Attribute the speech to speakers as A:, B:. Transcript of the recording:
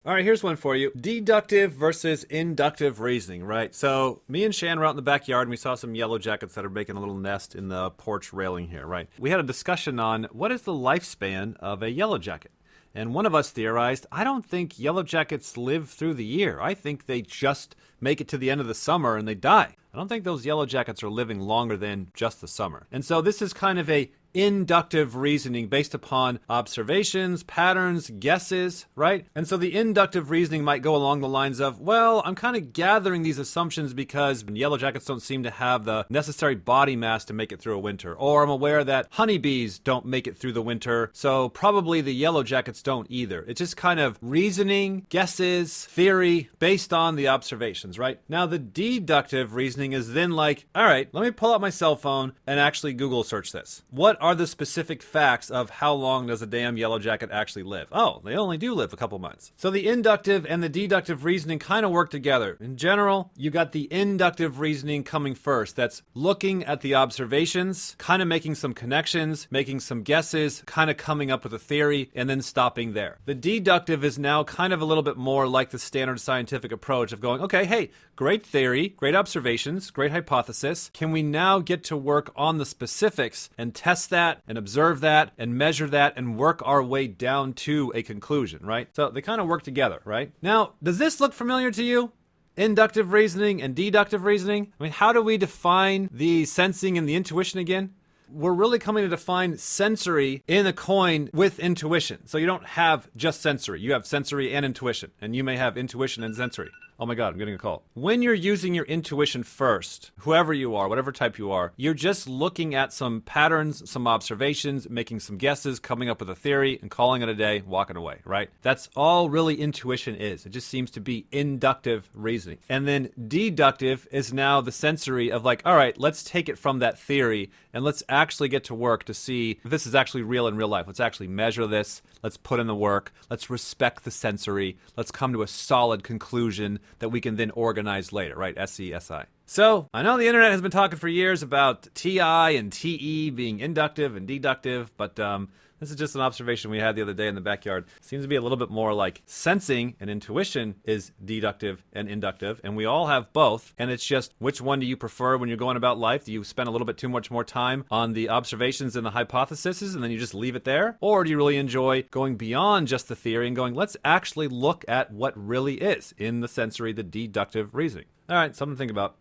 A: All right, here's one for you. Deductive versus inductive reasoning, right? So me and Shan were out in the backyard and we saw some yellow jackets that are making a little nest in the porch railing here, right? We had a discussion on what is the lifespan of a yellow jacket. And one of us theorized, I don't think yellow jackets live through the year. I think they just make it to the end of the summer and they die. I don't think those yellow jackets are living longer than just the summer. And so this is kind of a inductive reasoning based upon observations, patterns, guesses, right? And so the inductive reasoning might go along the lines of, well, I'm kind of gathering these assumptions because yellow jackets don't seem to have the necessary body mass to make it through a winter. Or I'm aware that honeybees don't make it through the winter, so probably the yellow jackets don't either. It's just kind of reasoning, guesses, theory based on the observations, right? Now the deductive reasoning is then like, all right, let me pull out my cell phone and actually Google search this. What are the specific facts of how long does a damn yellow jacket actually live? Oh, they only do live a couple months. So the inductive and the deductive reasoning kind of work together. In general, you got the inductive reasoning coming first. That's looking at the observations, kind of making some connections, making some guesses, kind of coming up with a theory, and then stopping there. The deductive is now kind of a little bit more like the standard scientific approach of going, okay, hey, great theory, great observations, great hypothesis. Can we now get to work on the specifics and test that and observe that and measure that and work our way down to a conclusion, right? So they kind of work together, right? Now, does this look familiar to you? Inductive reasoning and deductive reasoning? I mean, how do we define the sensing and the intuition again? We're really coming to define sensory in a coin with intuition. So you don't have just sensory. You have sensory and intuition. And you may have intuition and sensory. Oh my God, I'm getting a call. When you're using your intuition first, whoever you are, whatever type you are, you're just looking at some patterns, some observations, making some guesses, coming up with a theory, and calling it a day, walking away, right? That's all really intuition is. It just seems to be inductive reasoning. And then deductive is now the sensory of like, all right, let's take it from that theory and let's actually get to work to see if this is actually real in real life. Let's actually measure this. Let's put in the work. Let's respect the sensory. Let's come to a solid conclusion that we can then organize later, right? SESI. So, I know the internet has been talking for years about TI and TE being inductive and deductive, but this is just an observation we had the other day in the backyard. It seems to be a little bit more like sensing and intuition is deductive and inductive, and we all have both, and it's just which one do you prefer when you're going about life? Do you spend a little bit too much more time on the observations and the hypotheses, and then you just leave it there? Or do you really enjoy going beyond just the theory and going, let's actually look at what really is in the sensory, the deductive reasoning? All right, something to think about.